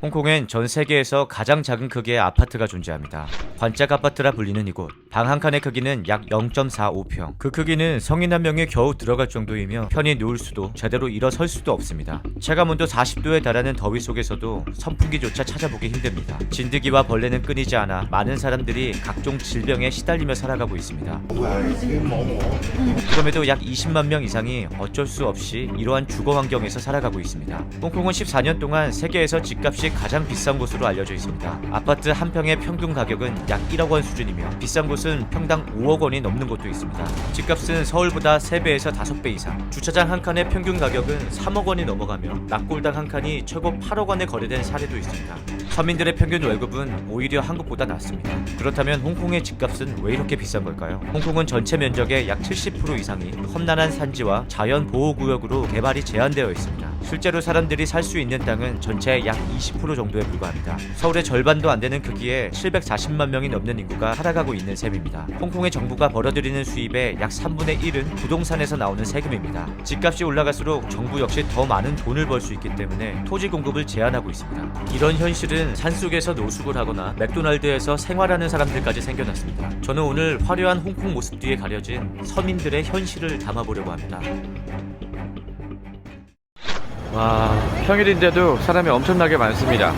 홍콩엔 전 세계에서 가장 작은 크기의 아파트가 존재합니다. 관짝 아파트라 불리는 이곳, 방 한 칸의 크기는 약 0.45평. 그 크기는 성인 한 명이 겨우 들어갈 정도이며 편히 누울 수도 제대로 일어설 수도 없습니다. 체감온도 40도에 달하는 더위 속에서도 선풍기조차 찾아보기 힘듭니다. 진드기와 벌레는 끊이지 않아 많은 사람들이 각종 질병에 시달리며 살아가고 있습니다. 그럼에도 약 20만 명 이상이 어쩔 수 없이 이러한 주거 환경에서 살아가고 있습니다. 홍콩은 14년 동안 세계에서 집값이 가장 비싼 곳으로 알려져 있습니다. 아파트 한 평의 평균 가격은 약 1억 원 수준이며 비싼 곳은 평당 5억 원이 넘는 곳도 있습니다. 집값은 서울보다 3배에서 5배 이상, 주차장 한 칸의 평균 가격은 3억 원이 넘어가며 낙골당 한 칸이 최고 8억 원에 거래된 사례도 있습니다. 서민들의 평균 월급은 오히려 한국보다 낮습니다. 그렇다면 홍콩의 집값은 왜 이렇게 비싼 걸까요? 홍콩은 전체 면적의 약 70% 이상이 험난한 산지와 자연보호구역으로 개발이 제한되어 있습니다. 실제로 사람들이 살 수 있는 땅은 전체의 약 20% 정도에 불과합니다. 서울의 절반도 안 되는 크기에 740만 명이 넘는 인구가 살아가고 있는 셈입니다. 홍콩의 정부가 벌어들이는 수입의 약 3분의 1은 부동산에서 나오는 세금입니다. 집값이 올라갈수록 정부 역시 더 많은 돈을 벌 수 있기 때문에 토지 공급을 제한하고 있습니다. 이런 현실은 산속에서 노숙을 하거나 맥도날드에서 생활하는 사람들까지 생겨났습니다. 저는 오늘 화려한 홍콩 모습 뒤에 가려진 서민들의 현실을 담아보려고 합니다. 와, 평일인데도 사람이 엄청나게 많습니다.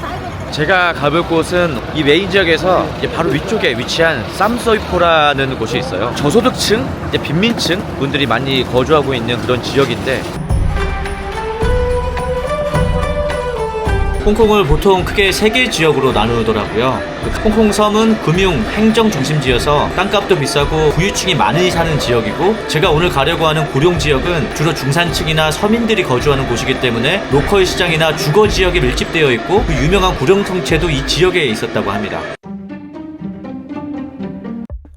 제가 가볼 곳은 이 메인 지역에서 바로 위쪽에 위치한 쌈서이포라는 곳이 있어요. 저소득층, 빈민층 분들이 많이 거주하고 있는 그런 지역인데, 홍콩을 보통 크게 3개 지역으로 나누더라고요. 홍콩 섬은 금융, 행정 중심지여서 땅값도 비싸고 부유층이 많이 사는 지역이고, 제가 오늘 가려고 하는 고룡 지역은 주로 중산층이나 서민들이 거주하는 곳이기 때문에 로컬 시장이나 주거 지역에 밀집되어 있고, 그 유명한 고룡 통채도 이 지역에 있었다고 합니다.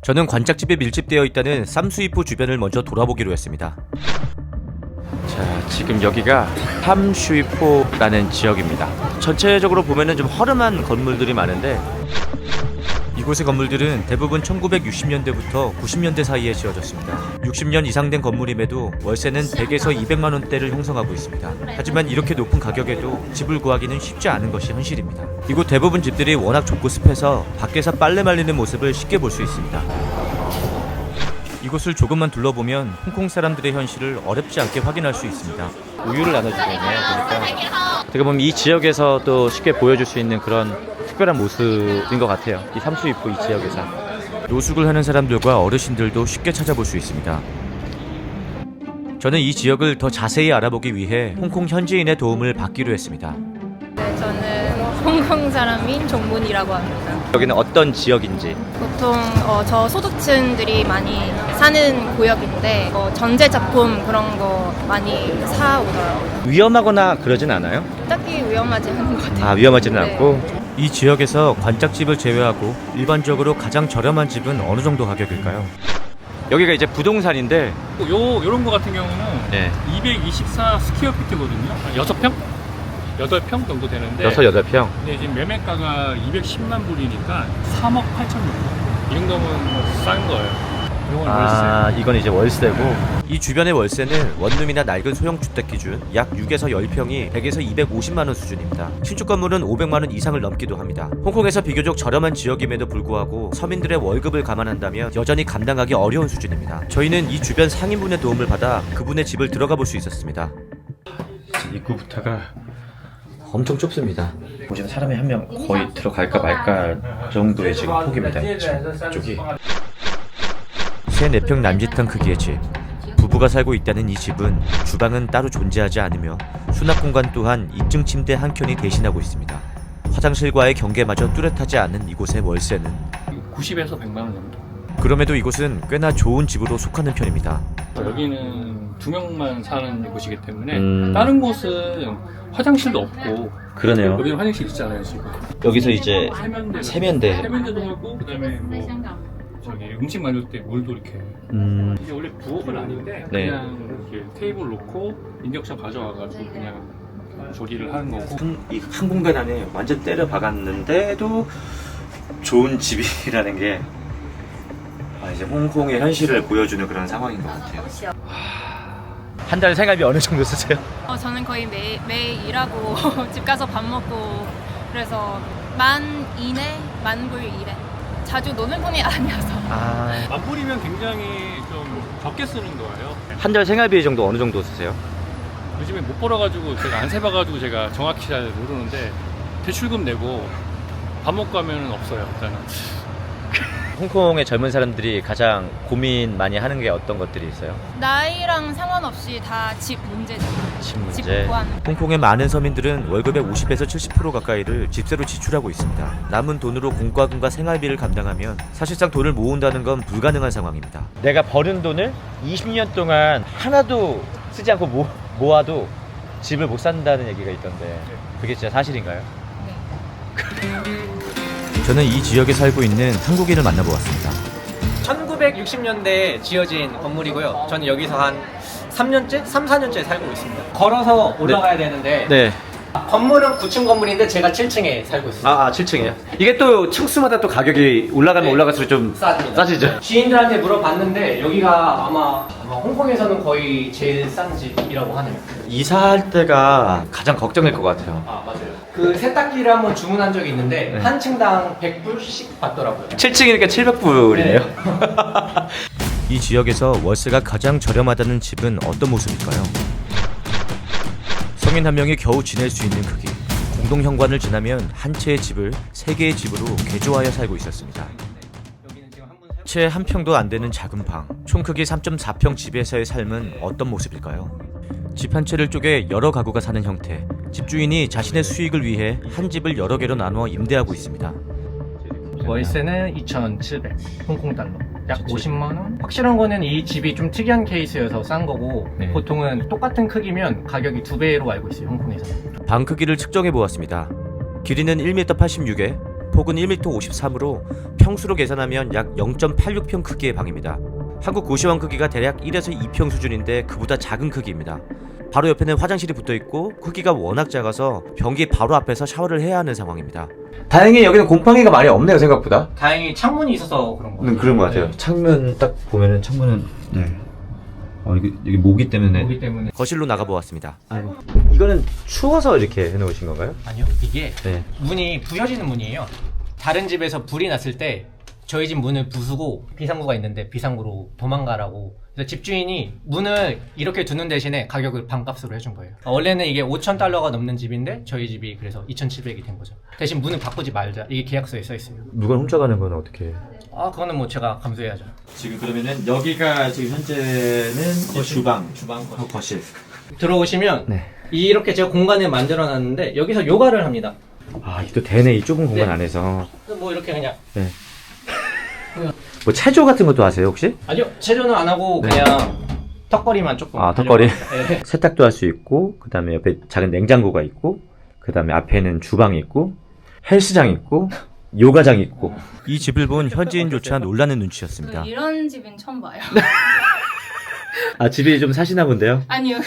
저는 관짝집에 밀집되어 있다는 쌈수이포 주변을 먼저 돌아보기로 했습니다. 자, 지금 여기가 팜슈이포라는 지역입니다. 전체적으로 보면은 좀 허름한 건물들이 많은데, 이곳의 건물들은 대부분 1960년대부터 90년대 사이에 지어졌습니다. 60년 이상 된 건물임에도 월세는 100에서 200만 원대를 형성하고 있습니다. 하지만 이렇게 높은 가격에도 집을 구하기는 쉽지 않은 것이 현실입니다. 이곳 대부분 집들이 워낙 좁고 습해서 밖에서 빨래 말리는 모습을 쉽게 볼 수 있습니다. 이곳을 조금만 둘러보면 홍콩 사람들의 현실을 어렵지 않게 확인할 수 있습니다. 우유를 나눠주네요. 그러니까 어떻게 보면 이 지역에서 또 쉽게 보여줄 수 있는 그런 특별한 모습인 것 같아요. 이 삼수이포 이 지역에서 노숙을 하는 사람들과 어르신들도 쉽게 찾아볼 수 있습니다. 저는 이 지역을 더 자세히 알아보기 위해 홍콩 현지인의 도움을 받기로 했습니다. 네, 저는 홍콩 사람인 종문이라고 합니다. 여기는 어떤 지역인지? 보통 저소득층들이 많이 사는 구역인데 전제 작품 그런 거 많이 사오더라고요. 위험하거나 그러진 않아요? 딱히 위험하지 않은 것 같아요. 아, 위험하지는 네. 않고? 이 지역에서 관짝집을 제외하고 일반적으로 가장 저렴한 집은 어느 정도 가격일까요? 여기가 이제 부동산인데, 요런 거 같은 경우는 네. 224 스퀘어피트거든요. 6평? 8평 정도 되는데 8평. 근데 지금 매매가가 210만 불이니까 3억 8천 정도. 이 정도면 싼 거예요. 이건 아, 월세. 이건 이제 월세고, 이 주변의 월세는 원룸이나 낡은 소형주택 기준 약 6에서 10평이 100에서 250만 원 수준입니다. 신축 건물은 500만 원 이상을 넘기도 합니다. 홍콩에서 비교적 저렴한 지역임에도 불구하고 서민들의 월급을 감안한다면 여전히 감당하기 어려운 수준입니다. 저희는 이 주변 상인분의 도움을 받아 그분의 집을 들어가 볼 수 있었습니다. 입구부터가 엄청 좁습니다. 보시면 사람이 한 명 거의 들어갈까 말까 정도의 지금 폭입니다. 이쪽이 3-4평 남짓한 크기의 집. 부부가 살고 있다는 이 집은 주방은 따로 존재하지 않으며 수납 공간 또한 2층 침대 한 켠이 대신하고 있습니다. 화장실과의 경계마저 뚜렷하지 않은 이곳의 월세는 90에서 100만 원 정도. 그럼에도 이곳은 꽤나 좋은 집으로 속하는 편입니다. 여기는 2명만 사는 곳이기 때문에 다른 곳은 화장실도 없고, 그러네요. 여기는 화장실 있잖아요 지금. 여기서 이제 세면대. 세면대도 하고, 그다음에 뭐 저기 음식 만들 때 물도 이렇게. 이게 원래 부엌은 아닌데 네. 그냥 이렇게 테이블 놓고 인덕션 가져와가지고 그냥 조리를 하는 거고. 이 한 공간 안에 완전 때려 박았는데도 좋은 집이라는 게 이제 홍콩의 현실을 보여주는 그런 상황인 것 같아요. 한 달 생활비 어느 정도 쓰세요? 저는 거의 매일 일하고 집 가서 밥 먹고 그래서 10,000 이내, 10,000불 이래. 자주 노는 편이 아니어서. 만 불이면 굉장히 좀 적게 쓰는 거예요. 한 달 생활비 정도 어느 정도 쓰세요? 요즘에 못 벌어가지고 제가 안 세봐가지고 제가 정확히 잘 모르는데 대출금 내고 밥 먹고 하면 없어요 일단은. 홍콩의 젊은 사람들이 가장 고민 많이 하는 게 어떤 것들이 있어요? 나이랑 상관없이 다 집 문제죠. 집 집 문제. 구하는. 홍콩의 많은 서민들은 월급의 50에서 70% 가까이를 집세로 지출하고 있습니다. 남은 돈으로 공과금과 생활비를 감당하면 사실상 돈을 모은다는 건 불가능한 상황입니다. 내가 버는 돈을 20년 동안 하나도 쓰지 않고 모아도 집을 못 산다는 얘기가 있던데 그게 진짜 사실인가요? 네. 저는 이 지역에 살고 있는 한국인을 만나보았습니다. 1960년대에 지어진 건물이고요. 저는 여기서 한 3년째? 3, 4년째 살고 있습니다. 걸어서 올라가야 되는데 네. 건물은 9층 건물인데 제가 7층에 살고 있습니다. 7층이에요? 이게 또 층수마다 또 가격이 올라가면 네. 올라갈수록 좀 싸집니다. 싸지죠? 지인들한테 물어봤는데 여기가 아마 홍콩에서는 거의 제일 싼 집이라고 하네요. 이사할 때가 가장 걱정일 것 같아요. 맞아요. 그 세탁기를 한번 주문한 적이 있는데 네. 한 층당 100불씩 받더라고요. 7층이니까 700불이네요. 이 지역에서 월세가 가장 저렴하다는 집은 어떤 모습일까요? 성인 한 명이 겨우 지낼 수 있는 크기. 공동 현관을 지나면 한 채의 집을 세 개의 집으로 개조하여 살고 있었습니다. 채 한 평도 안 되는 작은 방, 총 크기 3.4평 집에서의 삶은 어떤 모습일까요? 집 한 채를 쪼개 여러 가구가 사는 형태. 집주인이 자신의 수익을 위해 한 집을 여러 개로 나누어 임대하고 있습니다. 월세는 2,700 홍콩 달러, 약 50만 원. 확실한 거는 이 집이 좀 특이한 케이스여서 싼 거고 네. 보통은 똑같은 크기면 가격이 2배로 알고 있어요, 홍콩에서는. 방 크기를 측정해 보았습니다. 길이는 1m 86에 폭은 1m 53으로 평수로 계산하면 약 0.86평 크기의 방입니다. 한국 고시원 크기가 대략 1에서 2평 수준인데 그보다 작은 크기입니다. 바로 옆에는 화장실이 붙어 있고 크기가 워낙 작아서 변기 바로 앞에서 샤워를 해야 하는 상황입니다. 다행히 여기는 곰팡이가 많이 없네요, 생각보다. 다행히 창문이 있어서 그런 거 같아요. 그런 것 같아요. 네. 창문 딱 보면은 창문은 이게 모기 때문에. 거기 때문에. 거실로 나가 보았습니다. 이거는 추워서 이렇게 해놓으신 건가요? 아니요, 이게 네. 문이 부셔지는 문이에요. 다른 집에서 불이 났을 때 저희 집 문을 부수고 비상구가 있는데 비상구로 도망가라고. 그래서 집주인이 문을 이렇게 두는 대신에 가격을 반값으로 해준 거예요. 원래는 이게 5,000달러가 넘는 집인데 저희 집이 그래서 2,700이 된 거죠. 대신 문을 바꾸지 말자. 이게 계약서에 써 있어요. 물건 훔쳐가는 건 어떻게? 그거는 뭐 제가 감수해야죠. 지금 그러면은 여기가 지금 현재는 주방, 거실. 들어오시면 네. 이렇게 제가 공간을 만들어 놨는데 여기서 요가를 합니다. 이게 또 되네, 이 좁은 공간 네. 안에서. 뭐 이렇게 그냥. 네. 뭐 체조 같은 것도 하세요 혹시? 아니요, 체조는 안 하고 네. 그냥 턱걸이만 조금. 턱걸이. 하려고 합니다. 네. 세탁도 할 수 있고, 그 다음에 옆에 작은 냉장고가 있고, 그 다음에 앞에는 주방이 있고, 헬스장 있고, 요가장 있고. 이 집을 본 현지인조차 놀라는 눈치였습니다. 이런 집은 처음 봐요. 집이 좀 사시나 본데요? 아니요,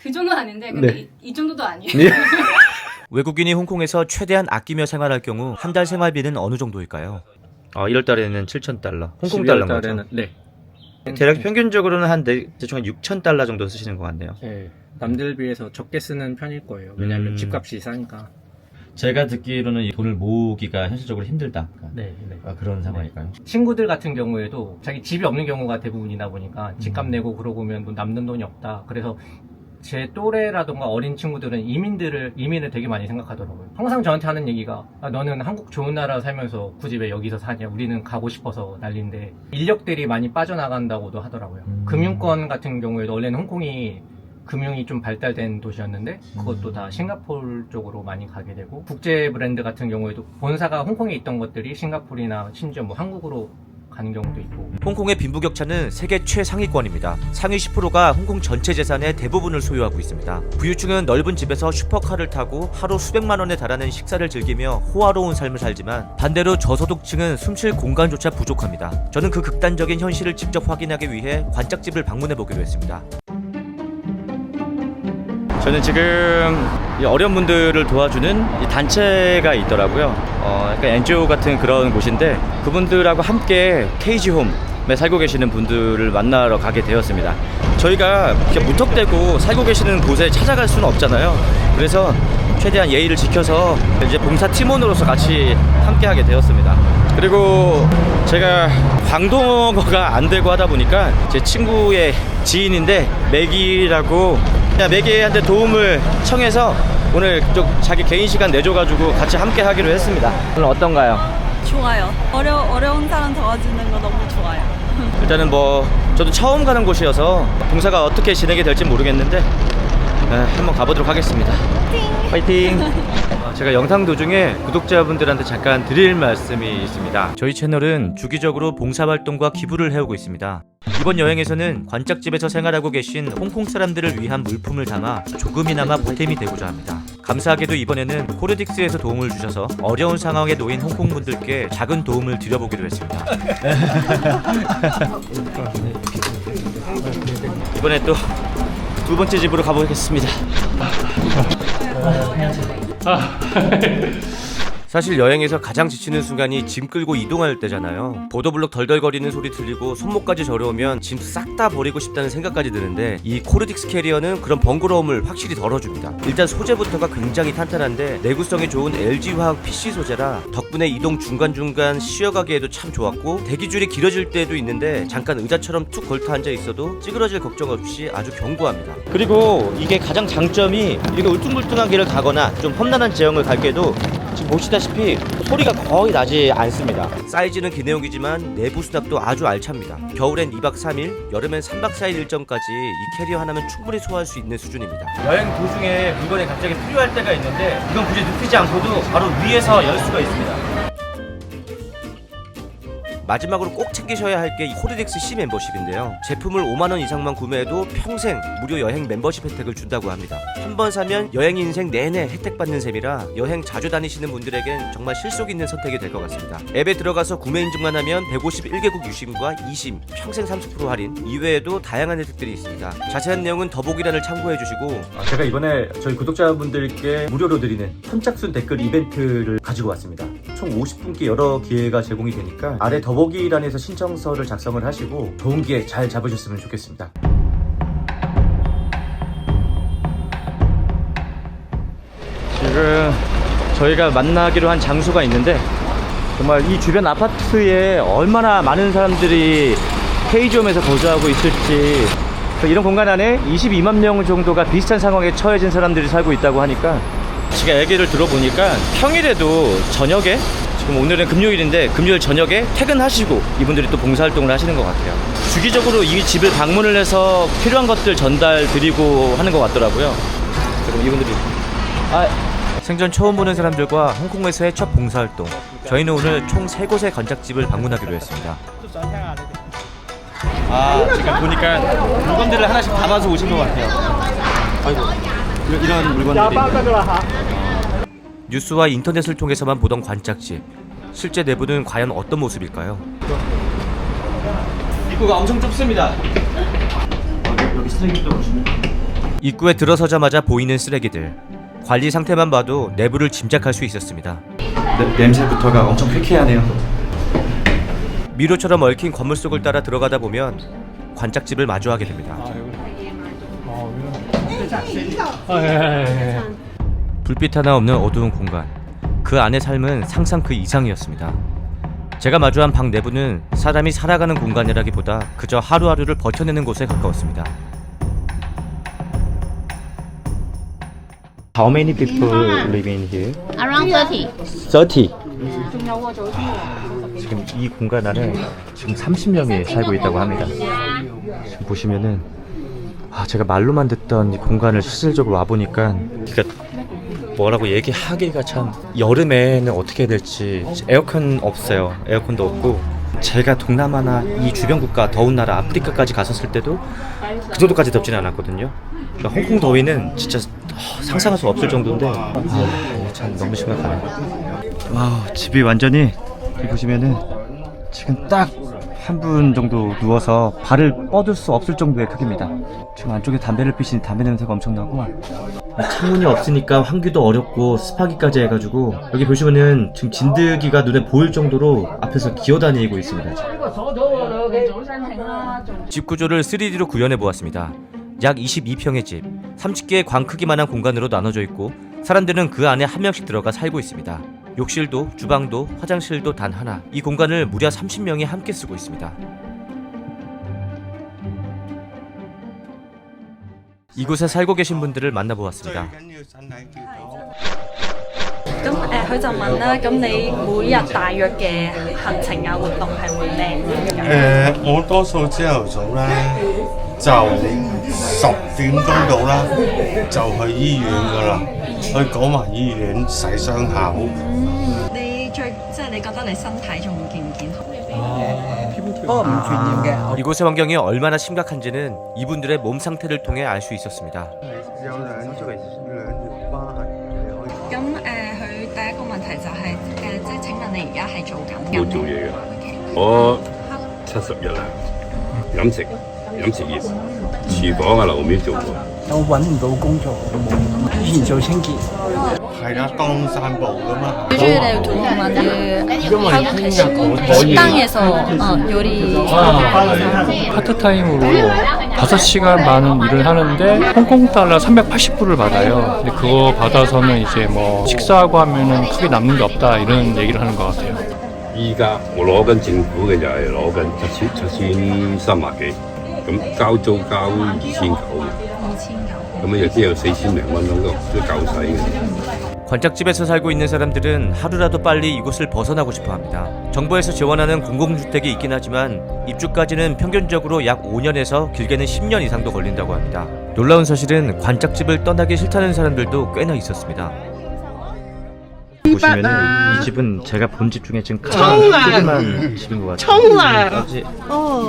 그 정도는 아닌데 근데 네. 이 정도도 아니에요. 네. 외국인이 홍콩에서 최대한 아끼며 생활할 경우 한 달 생활비는 어느 정도일까요? 1월 달에는 7,000달러. 홍콩 달러인 거죠? 네. 대략 평균적으로는 대충 한 6,000달러 정도 쓰시는 것 같네요. 네. 남들 비해서 적게 쓰는 편일 거예요. 왜냐면 음. 집값이 싸니까. 제가 듣기로는 이 돈을 모으기가 현실적으로 힘들다. 네. 그런 상황일까요? 친구들 같은 경우에도 자기 집이 없는 경우가 대부분이다 보니까 집값 내고 그러고 오면 뭐 남는 돈이 없다. 그래서 제 또래라던가 어린 친구들은 이민을 되게 많이 생각하더라고요. 항상 저한테 하는 얘기가 너는 한국 좋은 나라 살면서 굳이 왜 여기서 사냐, 우리는 가고 싶어서 난리인데 인력들이 많이 빠져나간다고도 하더라고요. 금융권 같은 경우에도 원래는 홍콩이 금융이 좀 발달된 도시였는데 그것도 다 싱가포르 쪽으로 많이 가게 되고, 국제 브랜드 같은 경우에도 본사가 홍콩에 있던 것들이 싱가포르나 심지어 뭐 한국으로 가는 경우도 있고. 홍콩의 빈부격차는 세계 최상위권입니다. 상위 10%가 홍콩 전체 재산의 대부분을 소유하고 있습니다. 부유층은 넓은 집에서 슈퍼카를 타고 하루 수백만 원에 달하는 식사를 즐기며 호화로운 삶을 살지만 반대로 저소득층은 숨쉴 공간조차 부족합니다. 저는 그 극단적인 현실을 직접 확인하기 위해 관짝집을 방문해 보기로 했습니다. 저는 지금 어려운 분들을 도와주는 단체가 있더라고요. 약간 NGO 같은 그런 곳인데 그분들하고 함께 케이지홈에 살고 계시는 분들을 만나러 가게 되었습니다. 저희가 이렇게 무턱대고 살고 계시는 곳에 찾아갈 수는 없잖아요. 그래서 최대한 예의를 지켜서 이제 봉사 팀원으로서 같이 함께하게 되었습니다. 그리고 제가 광동어가 안 되고 하다 보니까 제 친구의 지인인데 맥이라고 맥이한테 도움을 청해서 오늘 좀 자기 개인 시간 내줘가지고 같이 함께 하기로 했습니다. 오늘 어떤가요? 좋아요. 어려운 사람 도와주는 거 너무 좋아요. 일단은 뭐 저도 처음 가는 곳이어서 봉사가 어떻게 진행이 될지 모르겠는데 한번 가보도록 하겠습니다. 파이팅! 제가 영상 도중에 구독자분들한테 잠깐 드릴 말씀이 있습니다. 저희 채널은 주기적으로 봉사활동과 기부를 해오고 있습니다. 이번 여행에서는 관짝집에서 생활하고 계신 홍콩 사람들을 위한 물품을 담아 조금이나마 보탬이 되고자 합니다. 감사하게도 이번에는 코르딕스에서 도움을 주셔서 어려운 상황에 놓인 홍콩 분들께 작은 도움을 드려보기로 했습니다. 이번에 또 두 번째 집으로 가보겠습니다. 사실 여행에서 가장 지치는 순간이 짐 끌고 이동할 때잖아요. 보도블록 덜덜거리는 소리 들리고 손목까지 저려오면 짐 싹 다 버리고 싶다는 생각까지 드는데 이 코르딕스 캐리어는 그런 번거로움을 확실히 덜어줍니다. 일단 소재부터가 굉장히 탄탄한데 내구성이 좋은 LG화학 PC 소재라 덕분에 이동 중간중간 쉬어가기에도 참 좋았고 대기줄이 길어질 때도 있는데 잠깐 의자처럼 툭 걸터 앉아 있어도 찌그러질 걱정 없이 아주 견고합니다. 그리고 이게 가장 장점이 이렇게 울퉁불퉁한 길을 가거나 좀 험난한 지형을 갈 때도 지금 보시다시피 소리가 거의 나지 않습니다. 사이즈는 기내용이지만 내부 수납도 아주 알찹니다. 겨울엔 2박 3일, 여름엔 3박 4일 일정까지 이 캐리어 하나면 충분히 소화할 수 있는 수준입니다. 여행 도중에 물건이 갑자기 필요할 때가 있는데 이건 굳이 눕히지 않고도 바로 위에서 열 수가 있습니다. 마지막으로 꼭 챙기셔야 할 게 이 코르딕스 C 멤버십인데요. 제품을 5만원 이상만 구매해도 평생 무료 여행 멤버십 혜택을 준다고 합니다. 한 번 사면 여행 인생 내내 혜택 받는 셈이라 여행 자주 다니시는 분들에겐 정말 실속 있는 선택이 될 것 같습니다. 앱에 들어가서 구매 인증만 하면 151개국 유심과 2심, 평생 30% 할인 이외에도 다양한 혜택들이 있습니다. 자세한 내용은 더보기란을 참고해주시고 제가 이번에 저희 구독자분들께 무료로 드리는 선착순 댓글 이벤트를 가지고 왔습니다. 총 50분께 여러 기회가 제공이 되니까 아래 더보기란에서 신청서를 작성을 하시고 좋은 기회 잘 잡으셨으면 좋겠습니다. 지금 저희가 만나기로 한 장소가 있는데 정말 이 주변 아파트에 얼마나 많은 사람들이 K좀에서 거주하고 있을지 이런 공간 안에 22만 명 정도가 비슷한 상황에 처해진 사람들이 살고 있다고 하니까 제가 얘기를 들어보니까 평일에도 저녁에 지금 오늘은 금요일인데 금요일 저녁에 퇴근하시고 이분들이 또 봉사활동을 하시는 것 같아요. 주기적으로 이 집을 방문을 해서 필요한 것들 전달 드리고 하는 것 같더라고요. 그럼 이분들이 생전 처음 보는 사람들과 홍콩에서의 첫 봉사활동. 저희는 오늘 총 3곳의 관짝집을 방문하기로 했습니다. 지금 보니까 물건들을 하나씩 담아서 오신 것 같아요. 아이고, 이런 물건들이 뉴스와 인터넷을 통해서만 보던 관짝집. 실제 내부는 과연 어떤 모습일까요? 입구가 엄청 좁습니다. 여기 쓰레기도 보시면 입구에 들어서자마자 보이는 쓰레기들. 관리 상태만 봐도 내부를 짐작할 수 있었습니다. 냄새부터가 엄청 쾌쾌하네요. 미로처럼 얽힌 건물 속을 따라 들어가다 보면 관짝집을 마주하게 됩니다. 불빛 하나 없는 어두운 공간. 그 안의 삶은 상상 그 이상이었습니다. 제가 마주한 방 내부는 사람이 살아가는 공간이라기보다 그저 하루하루를 버텨내는 곳에 가까웠습니다. How many people live in here? Around 30. 30. 지금 이 공간 안에 지금 30명이 살고 있다고 합니다. 지금 보시면은 제가 말로만 듣던 이 공간을 실질적으로 와보니까 뭐라고 얘기하기가 참 여름에는 어떻게 해야 될지 에어컨 없어요. 에어컨도 없고 제가 동남아나 이 주변 국가 더운 나라 아프리카까지 갔었을 때도 그 정도까지 덥지는 않았거든요. 그러니까 홍콩 더위는 진짜 상상할 수 없을 정도인데 참 너무 심각하네요. 와우, 집이 완전히 여기 보시면은 지금 딱 한 분 정도 누워서 발을 뻗을 수 없을 정도의 크기입니다. 지금 안쪽에 담배를 피시니 담배 냄새가 엄청나고 창문이 없으니까 환기도 어렵고 습하기까지 해가지고 여기 보시면은 지금 진드기가 눈에 보일 정도로 앞에서 기어다니고 있습니다. 집 구조를 3D로 구현해 보았습니다. 약 22평의 집, 30개의 광 크기만한 공간으로 나눠져 있고 사람들은 그 안에 한 명씩 들어가 살고 있습니다. 욕실도 주방도 화장실도 단 하나. 이 공간을 무려 30명이 함께 쓰고 있습니다. 이곳에 살고 계신 분들을 만나보았습니다. 咁佢就問啦，咁你每日大約嘅行程啊活動係會靚嘅？我多數朝頭早咧就10點鐘到啦，就去醫院噶啦，去講埋醫院洗傷口。你即係你覺得你身體仲健唔健康？ 이곳의 환경이 얼마나 심각한지는 이분들의 몸 상태를 통해 알 수 있었습니다. 有兩條疤係你可以。咁佢第一個問題就係即係請問你而家係做緊冇做嘢嘅，我70日啦，飲食業，廚房啊樓面做過。我揾唔到工作，以前做清潔。係啦，當散步噶嘛。 일주일에 두 번은 식당에서 요리 파트타임으로 5시간 반은 일을 하는데 홍콩 달러 380불을 받아요. 근데 그거 받아서는 이제 뭐 식사하고 하면은 크게 남는 게 없다 이런 얘기를 하는 것 같아요. 依家我攞緊政府嘅就係攞緊7300幾，咁交租交2900，咁亦都有4000零蚊都夠使嘅。 관짝집에서 살고 있는 사람들은 하루라도 빨리 이곳을 벗어나고 싶어 합니다. 정부에서 지원하는 공공주택이 있긴 하지만 입주까지는 평균적으로 약 5년에서 길게는 10년 이상도 걸린다고 합니다. 놀라운 사실은 관짝집을 떠나기 싫다는 사람들도 꽤나 있었습니다. 보시면은 이 집은 제가 본 집 중에 지금 가장 조그만 집인 것 같아요.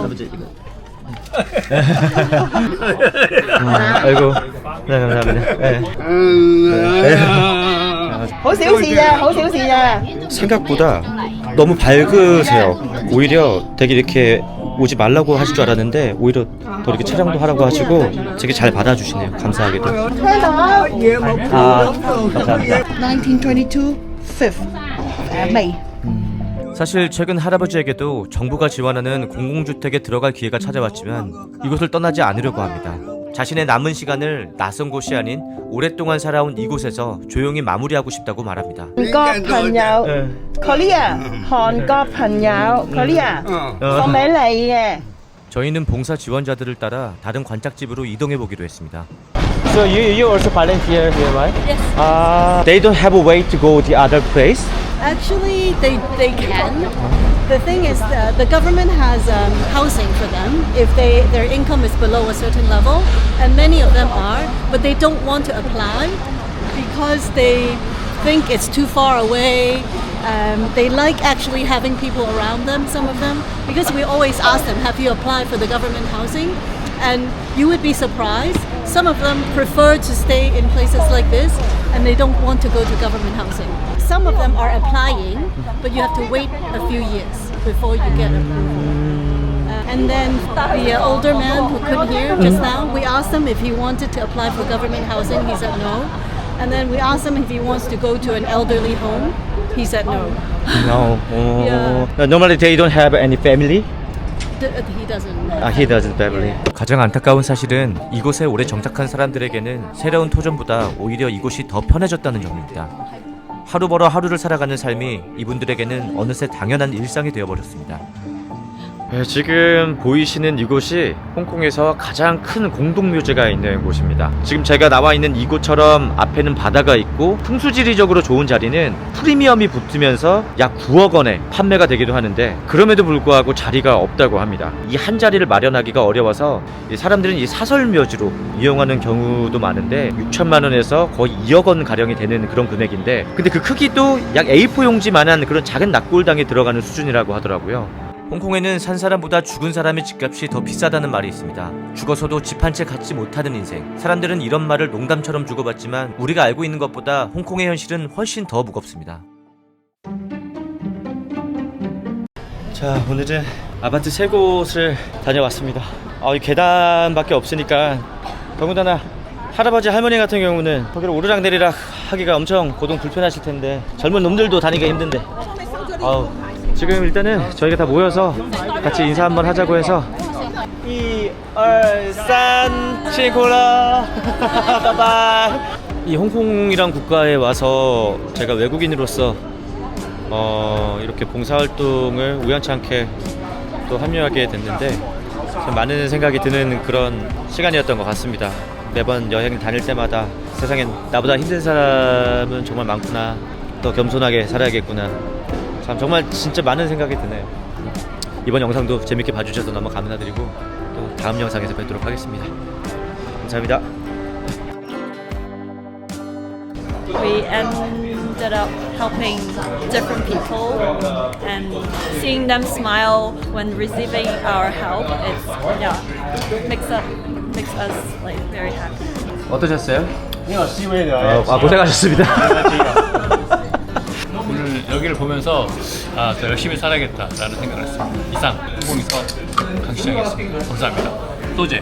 아버지 이거. 아이고, 네, 감사합니다. 네. 好小事咋，好小事咋。 생각보다 너무 밝으세요. 오히려 되게 이렇게 오지 말라고 하실 줄 알았는데 오히려 더 이렇게 촬영도 하라고 하시고 되게 잘 받아주시네요. 감사하게도. 감사합니다. 1922 5th May。 사실 최근 할아버지에게도 정부가 지원하는 공공주택에 들어갈 기회가 찾아왔지만 이곳을 떠나지 않으려고 합니다. 자신의 남은 시간을 낯선 곳이 아닌 오랫동안 살아온 이곳에서 조용히 마무리하고 싶다고 말합니다. 韓國朋友 Korea， 韓國朋友 Korea， 送俾你嘅。 저희는 봉사 지원자들을 따라 다른 관짝집으로 이동해 보기로 했습니다. So you also volunteer here, right? Yes. They don't have a way to go the other place. Actually, they can. The thing is, the government has housing for them if their income is below a certain level, and many of them are, but they don't want to apply because they think it's too far away. They like actually having people around them, some of them, because we always ask them, have you applied for the government housing? And you would be surprised. Some of them prefer to stay in places like this, and they don't want to go to government housing. Some of them are applying, but you have to wait a few years before you get approval. And then the older man who couldn't hear just now, we asked him if he wanted to apply for government housing. He said no. And then we asked him if he wants to go to an elderly home. He said no. No. Yeah. Normally they don't have any family. He doesn't. He doesn't family. 가장 안타까운 사실은 이곳에 오래 정착한 사람들에게는 새로운 토전보다 오히려 이곳이 더 편해졌다는 점입니다. 하루 벌어 하루를 살아가는 삶이 이분들에게는 어느새 당연한 일상이 되어버렸습니다. 지금 보이시는 이곳이 홍콩에서 가장 큰 공동묘지가 있는 곳입니다. 지금 제가 나와 있는 이곳처럼 앞에는 바다가 있고 풍수지리적으로 좋은 자리는 프리미엄이 붙으면서 약 9억 원에 판매가 되기도 하는데 그럼에도 불구하고 자리가 없다고 합니다. 이 한 자리를 마련하기가 어려워서 사람들은 이 사설묘지로 이용하는 경우도 많은데 6천만 원에서 거의 2억 원 가량이 되는 그런 금액인데 근데 그 크기도 약 A4 용지만한 그런 작은 낙골당에 들어가는 수준이라고 하더라고요. 홍콩에는 산 사람보다 죽은 사람의 집값이 더 비싸다는 말이 있습니다. 죽어서도 집 한 채 갖지 못하는 인생. 사람들은 이런 말을 농담처럼 주고받지만 우리가 알고 있는 것보다 홍콩의 현실은 훨씬 더 무겁습니다. 자, 오늘은 아파트 세 곳을 다녀왔습니다. 이 계단밖에 없으니까 더군다나 할아버지 할머니 같은 경우는 거기를 오르락내리락 하기가 엄청 고동 불편하실 텐데 젊은 놈들도 다니기가 힘든데 지금 일단은 저희가 다 모여서 같이 인사 한번 하자고 해서 1, 2, 3, 친구라 바이바이 이 홍콩이란 국가에 와서 제가 외국인으로서 이렇게 봉사활동을 우연찮게 또 합류하게 됐는데 참 많은 생각이 드는 그런 시간이었던 것 같습니다. 매번 여행 다닐 때마다 세상엔 나보다 힘든 사람은 정말 많구나, 더 겸손하게 살아야겠구나, 참 정말 진짜 많은 생각이 드네요. 이번 영상도 재밌게 봐주셔서 너무 감사드리고 또 다음 영상에서 뵙도록 하겠습니다. 감사합니다. We ended up helping different people and seeing them smile when receiving our help. Makes us like very happy. 어떠셨어요? 呢個 CV 就係 고생하셨습니다. 오늘 여기를 보면서 더 열심히 살아야겠다라는 생각을 했습니다. 이상 홍콩에서 강시장이었습니다. 감사합니다. 또제.